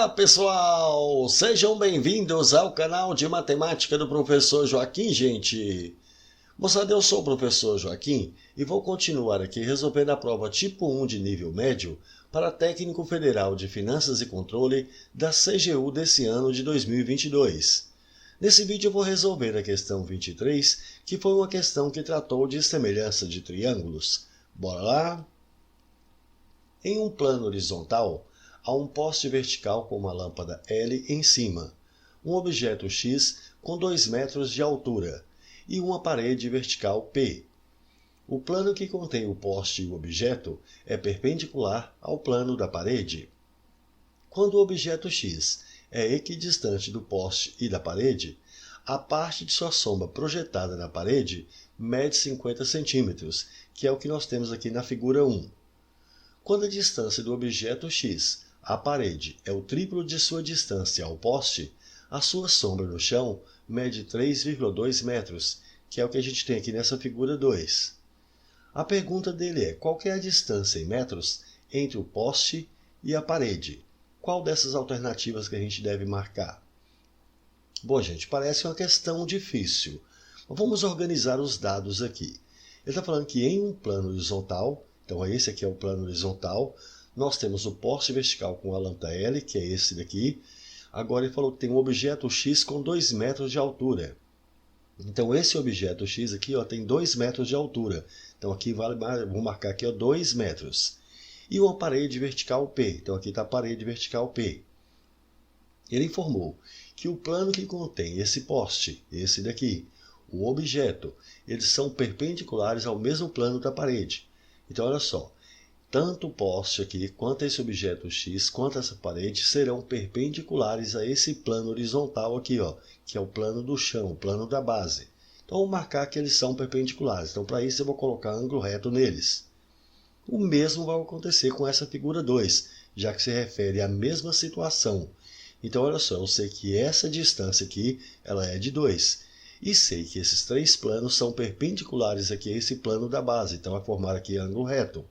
Olá, pessoal! Sejam bem-vindos ao canal de matemática do professor Joaquim, gente! Moçada, eu sou o professor Joaquim e vou continuar aqui resolvendo a prova tipo 1 de nível médio para técnico federal de finanças e controle da CGU desse ano de 2022. Nesse vídeo eu vou resolver a questão 23, que foi uma questão que tratou de semelhança de triângulos. Bora lá? Em um plano horizontal, há um poste vertical com uma lâmpada L em cima, um objeto X com 2 metros de altura e uma parede vertical P. O plano que contém o poste e o objeto é perpendicular ao plano da parede. Quando o objeto X é equidistante do poste e da parede, a parte de sua sombra projetada na parede mede 50 centímetros, que é o que nós temos aqui na figura 1. Quando a distância do objeto X à parede é o triplo de sua distância ao poste, a sua sombra no chão mede 3,2 metros, que é o que a gente tem aqui nessa figura 2. A pergunta dele é: qual que é a distância em metros entre o poste e a parede? Qual dessas alternativas que a gente deve marcar? Bom, gente, parece uma questão difícil. Vamos organizar os dados aqui. Ele está falando que em um plano horizontal, então esse aqui é o plano horizontal, nós temos o poste vertical com a lâmpada L, que é esse daqui. Agora ele falou que tem um objeto X com 2 metros de altura. Então esse objeto X aqui tem 2 metros de altura. Então aqui vou marcar aqui 2 metros. E uma parede vertical P. Então aqui está a parede vertical P. Ele informou que o plano que contém esse poste, esse daqui, o objeto, eles são perpendiculares ao mesmo plano da parede. Então olha só, tanto o poste aqui, quanto esse objeto X, quanto essa parede serão perpendiculares a esse plano horizontal aqui, que é o plano do chão, o plano da base. Então vou marcar que eles são perpendiculares. Então para isso eu vou colocar ângulo reto neles. O mesmo vai acontecer com essa figura 2, já que se refere à mesma situação. Então olha só, eu sei que essa distância aqui ela é de 2. E sei que esses 3 planos são perpendiculares aqui a esse plano da base. Então vai formar aqui ângulo reto.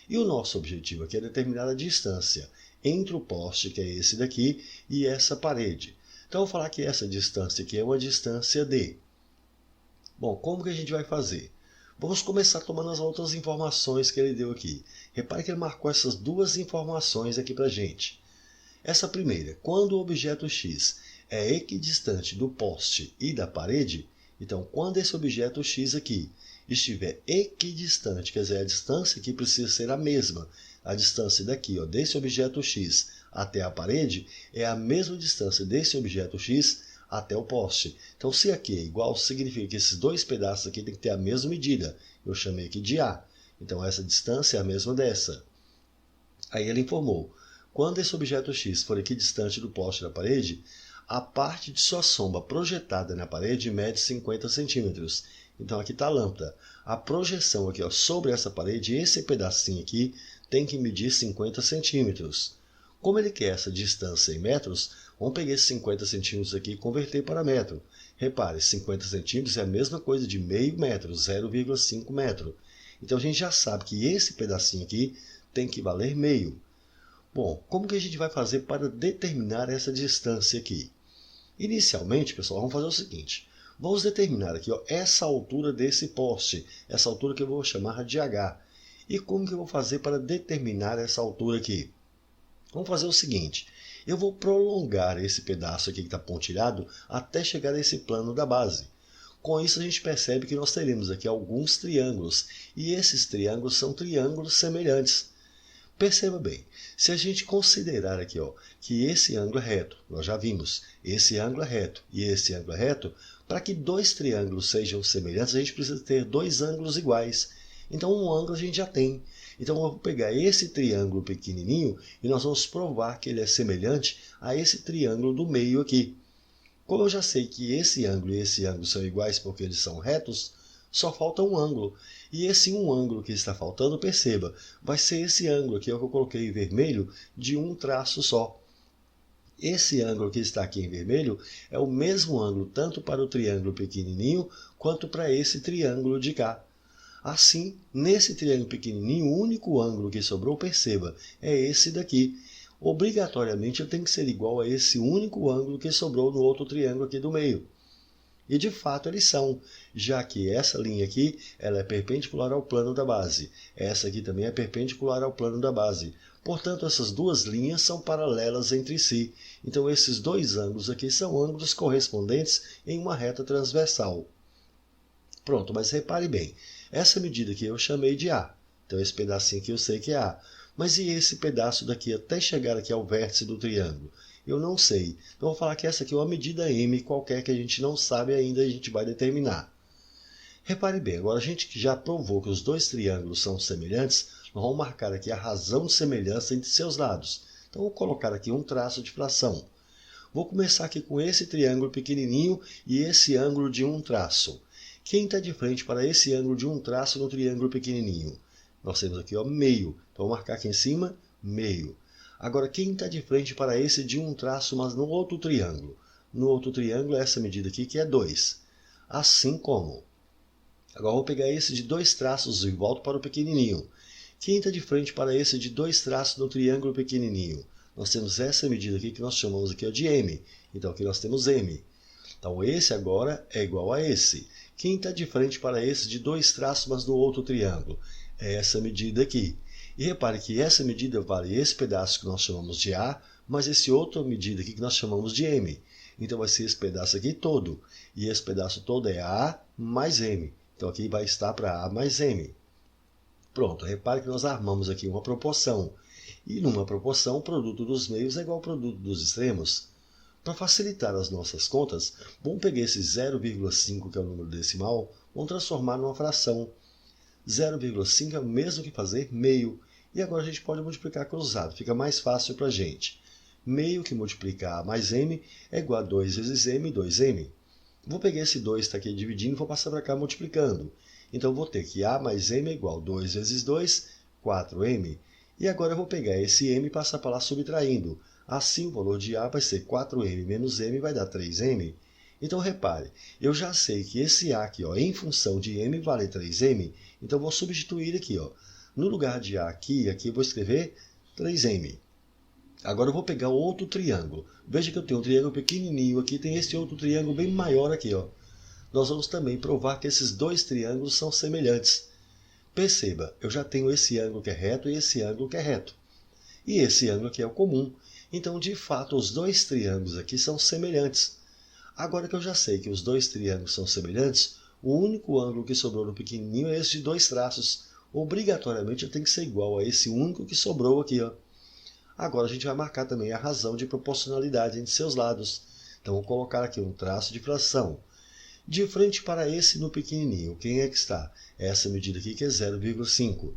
E o nosso objetivo aqui é determinar a distância entre o poste, que é esse daqui, e essa parede. Então eu vou falar que essa distância aqui é uma distância D. Bom, como que a gente vai fazer? Vamos começar tomando as outras informações que ele deu aqui. Repare que ele marcou essas duas informações aqui para a gente. Essa primeira, quando o objeto X é equidistante do poste e da parede, então quando esse objeto X aqui estiver equidistante, quer dizer, a distância aqui precisa ser a mesma. A distância daqui, desse objeto X até a parede, é a mesma distância desse objeto X até o poste. Então, se aqui é igual, significa que esses dois pedaços aqui têm que ter a mesma medida. Eu chamei aqui de A. Então, essa distância é a mesma dessa. Aí ele informou, quando esse objeto X for equidistante do poste da parede, a parte de sua sombra projetada na parede mede 50 centímetros. Então aqui está a lâmpada. A projeção aqui sobre essa parede, esse pedacinho aqui, tem que medir 50 centímetros. Como ele quer essa distância em metros, vamos pegar esses 50 centímetros aqui e converter para metro. Repare, 50 centímetros é a mesma coisa de meio metro, 0,5 metro. Então a gente já sabe que esse pedacinho aqui tem que valer meio. Bom, como que a gente vai fazer para determinar essa distância aqui? Inicialmente, pessoal, vamos fazer o seguinte. Vamos determinar aqui essa altura desse poste, essa altura que eu vou chamar de H. E como que eu vou fazer para determinar essa altura aqui? Vamos fazer o seguinte, eu vou prolongar esse pedaço aqui que está pontilhado até chegar a esse plano da base. Com isso a gente percebe que nós teremos aqui alguns triângulos, e esses triângulos são triângulos semelhantes. Perceba bem, se a gente considerar aqui que esse ângulo é reto, nós já vimos, esse ângulo é reto e esse ângulo é reto, para que dois triângulos sejam semelhantes, a gente precisa ter dois ângulos iguais. Então um ângulo a gente já tem. Então eu vou pegar esse triângulo pequenininho e nós vamos provar que ele é semelhante a esse triângulo do meio aqui. Como eu já sei que esse ângulo e esse ângulo são iguais porque eles são retos, só falta um ângulo. E esse um ângulo que está faltando, perceba, vai ser esse ângulo aqui, que eu coloquei em vermelho, de um traço só. Esse ângulo que está aqui em vermelho é o mesmo ângulo tanto para o triângulo pequenininho quanto para esse triângulo de cá. Assim, nesse triângulo pequenininho, o único ângulo que sobrou, perceba, é esse daqui. obrigatoriamente ele tem que ser igual a esse único ângulo que sobrou no outro triângulo aqui do meio. E de fato eles são, já que essa linha aqui ela é perpendicular ao plano da base. Essa aqui também é perpendicular ao plano da base. Portanto, essas duas linhas são paralelas entre si. Então, esses dois ângulos aqui são ângulos correspondentes em uma reta transversal. Pronto, mas repare bem, essa medida aqui eu chamei de A. Então, esse pedacinho aqui eu sei que é A. Mas e esse pedaço daqui até chegar aqui ao vértice do triângulo? Eu não sei. Então, vou falar que essa aqui é uma medida M qualquer que a gente não sabe ainda, a gente vai determinar. Repare bem, agora a gente já provou que os dois triângulos são semelhantes, nós vamos marcar aqui a razão de semelhança entre seus lados. Então, vou colocar aqui um traço de fração. Vou começar aqui com esse triângulo pequenininho e esse ângulo de um traço. Quem está de frente para esse ângulo de um traço no triângulo pequenininho? Nós temos aqui, ó, meio. Então, vou marcar aqui em cima, meio. Agora, quem está de frente para esse de um traço, mas no outro triângulo? No outro triângulo, essa medida aqui, que é 2. Assim como. Agora, vou pegar esse de dois traços e volto para o pequenininho. Quem está de frente para esse de dois traços no triângulo pequenininho? Nós temos essa medida aqui, que nós chamamos aqui de M. Então, aqui nós temos M. Então, esse agora é igual a esse. Quem está de frente para esse de dois traços, mas no outro triângulo? É essa medida aqui. E repare que essa medida vale esse pedaço que nós chamamos de A, mais esse outra medida aqui que nós chamamos de M. Então, vai ser esse pedaço aqui todo. E esse pedaço todo é A mais M. Então, aqui vai estar para A mais M. Pronto, repare que nós armamos aqui uma proporção. E numa proporção, o produto dos meios é igual ao produto dos extremos. Para facilitar as nossas contas, vamos pegar esse 0,5, que é o número decimal, vamos transformar numa fração. 0,5 é o mesmo que fazer meio. E agora a gente pode multiplicar cruzado, fica mais fácil para a gente. Meio que multiplicar A mais M é igual a 2 vezes M, 2M. Vou pegar esse 2 que está aqui dividindo e vou passar para cá multiplicando. Então, vou ter que A mais M é igual a 2 vezes 2, 4M. E agora eu vou pegar esse M e passar para lá subtraindo. Assim, o valor de A vai ser 4M menos M, vai dar 3M. Então, repare, eu já sei que esse A aqui, ó, em função de M, vale 3M. Então, vou substituir aqui. Ó. No lugar de A aqui eu vou escrever 3M. Agora, eu vou pegar outro triângulo. Veja que eu tenho um triângulo pequenininho aqui, tem esse outro triângulo bem maior aqui. Ó. Nós vamos também provar que esses dois triângulos são semelhantes. Perceba, eu já tenho esse ângulo que é reto e esse ângulo que é reto. E esse ângulo aqui é o comum. Então, de fato, os dois triângulos aqui são semelhantes. Agora que eu já sei que os dois triângulos são semelhantes, o único ângulo que sobrou no pequenininho é esse de dois traços. Obrigatoriamente, ele tem que ser igual a esse único que sobrou aqui. Ó. Agora, a gente vai marcar também a razão de proporcionalidade entre seus lados. Então, vou colocar aqui um traço de fração. De frente para esse no pequenininho, quem é que está? Essa medida aqui que é 0,5.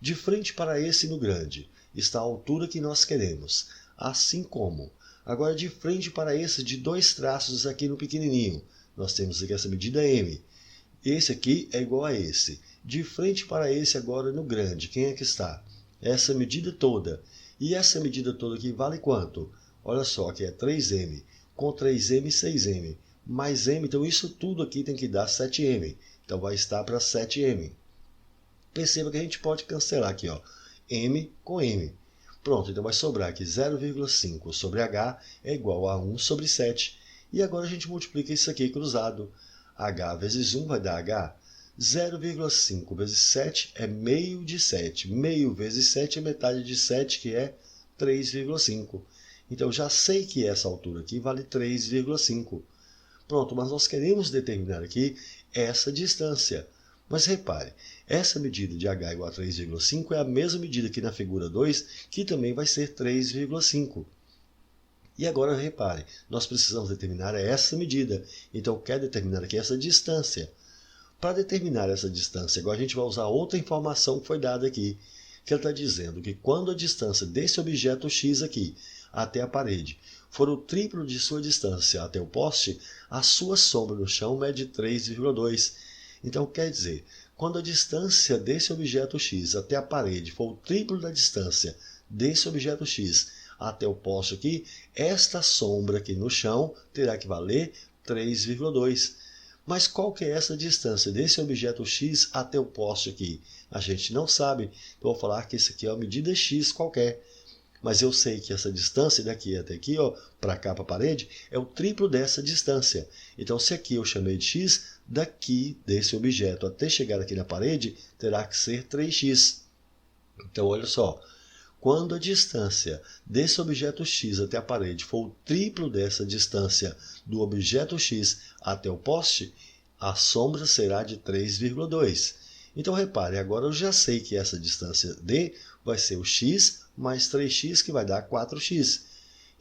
De frente para esse no grande, está a altura que nós queremos. Assim como. Agora, de frente para esse de dois traços aqui no pequenininho, nós temos aqui essa medida M. Esse aqui é igual a esse. De frente para esse agora no grande, quem é que está? Essa medida toda. E essa medida toda aqui vale quanto? Olha só, que é 3M. Com 3M, 6M. Mais M, então isso tudo aqui tem que dar 7M. Então, vai estar para 7M. Perceba que a gente pode cancelar aqui, ó, M com M. Pronto, então vai sobrar aqui 0,5 sobre H é igual a 1 sobre 7. E agora a gente multiplica isso aqui cruzado. H vezes 1 vai dar H. 0,5 vezes 7 é meio de 7. Meio vezes 7 é metade de 7, que é 3,5. Então, já sei que essa altura aqui vale 3,5. Pronto, mas nós queremos determinar aqui essa distância. Mas repare, essa medida de H igual a 3,5 é a mesma medida aqui na figura 2, que também vai ser 3,5. E agora repare, nós precisamos determinar essa medida. Então, eu quero determinar aqui essa distância. Para determinar essa distância, agora a gente vai usar outra informação que foi dada aqui, que ele está dizendo que quando a distância desse objeto X aqui até a parede for o triplo de sua distância até o poste, a sua sombra no chão mede 3,2. Então, quer dizer, quando a distância desse objeto X até a parede for o triplo da distância desse objeto X até o poste aqui, esta sombra aqui no chão terá que valer 3,2. Mas qual que é essa distância desse objeto X até o poste aqui? A gente não sabe. Então, vou falar que isso aqui é uma medida X qualquer. Mas eu sei que essa distância daqui até aqui, para cá, para a parede, é o triplo dessa distância. Então, se aqui eu chamei de x, daqui desse objeto até chegar aqui na parede, terá que ser 3x. Então, olha só, quando a distância desse objeto x até a parede for o triplo dessa distância do objeto x até o poste, a sombra será de 3,2. Então, repare, agora eu já sei que essa distância d vai ser o x mais 3x, que vai dar 4x.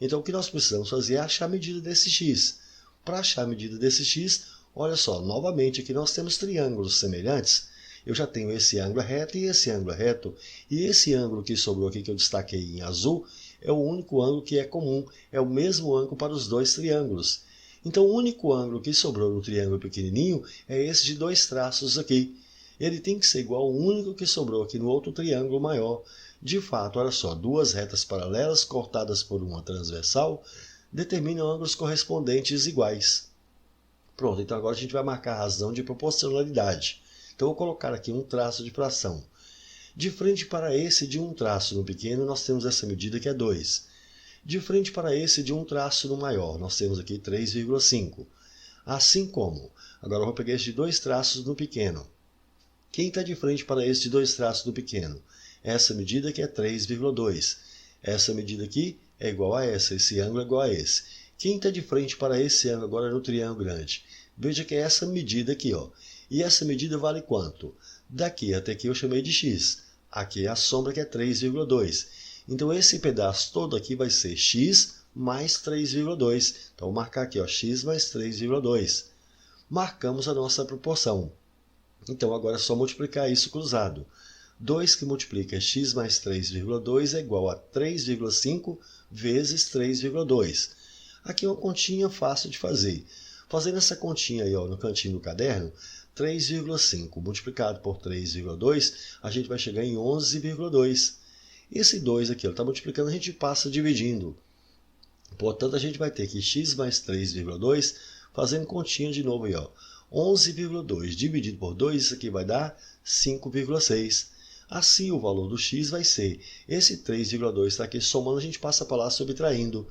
Então, o que nós precisamos fazer é achar a medida desse x. Para achar a medida desse x, olha só, novamente aqui nós temos triângulos semelhantes. Eu já tenho esse ângulo reto e esse ângulo reto. E esse ângulo que sobrou aqui, que eu destaquei em azul, é o único ângulo que é comum. É o mesmo ângulo para os dois triângulos. Então, o único ângulo que sobrou no triângulo pequenininho é esse de 2 traços aqui. Ele tem que ser igual ao único que sobrou aqui no outro triângulo maior. De fato, olha só, duas retas paralelas cortadas por uma transversal determinam ângulos correspondentes iguais. Pronto, então agora a gente vai marcar a razão de proporcionalidade. Então, eu vou colocar aqui um traço de fração. De frente para esse de um traço no pequeno, nós temos essa medida que é 2. De frente para esse de um traço no maior, nós temos aqui 3,5. Assim como, agora eu vou pegar esse de 2 traços no pequeno. Quem está de frente para esse de 2 traços no pequeno? Essa medida aqui é 3,2. Essa medida aqui é igual a essa, esse ângulo é igual a esse. Quem está de frente para esse ângulo agora no triângulo grande? Veja que é essa medida aqui, ó. E essa medida vale quanto? Daqui até aqui eu chamei de x. Aqui é a sombra que é 3,2. Então esse pedaço todo aqui vai ser x mais 3,2. Então vou marcar aqui, ó, x mais 3,2. Marcamos a nossa proporção. Então agora é só multiplicar isso cruzado. 2 que multiplica x mais 3,2 é igual a 3,5 vezes 3,2. Aqui é uma continha fácil de fazer. Fazendo essa continha aí, ó, no cantinho do caderno, 3,5 multiplicado por 3,2, a gente vai chegar em 11,2. Esse 2 aqui está multiplicando, a gente passa dividindo. Portanto, a gente vai ter que x mais 3,2, fazendo continha de novo aí, ó. 11,2 dividido por 2, isso aqui vai dar 5,6. Assim, o valor do x vai ser, esse 3,2 está aqui somando, a gente passa para lá subtraindo.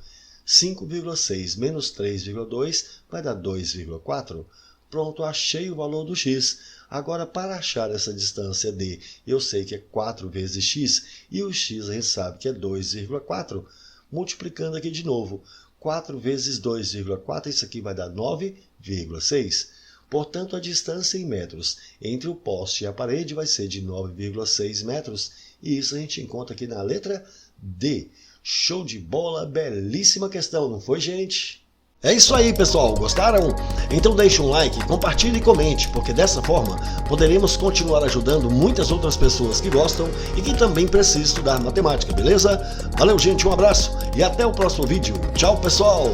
5,6 menos 3,2 vai dar 2,4. Pronto, achei o valor do x. Agora, para achar essa distância d, eu sei que é 4 vezes x, e o x a gente sabe que é 2,4. Multiplicando aqui de novo, 4 vezes 2,4, isso aqui vai dar 9,6. Portanto, a distância em metros entre o poste e a parede vai ser de 9,6 metros, e isso a gente encontra aqui na letra D. Show de bola, belíssima questão, não foi, gente? É isso aí, pessoal, gostaram? Então deixe um like, compartilhe e comente, porque dessa forma poderemos continuar ajudando muitas outras pessoas que gostam e que também precisam estudar matemática, beleza? Valeu, gente, um abraço e até o próximo vídeo. Tchau, pessoal!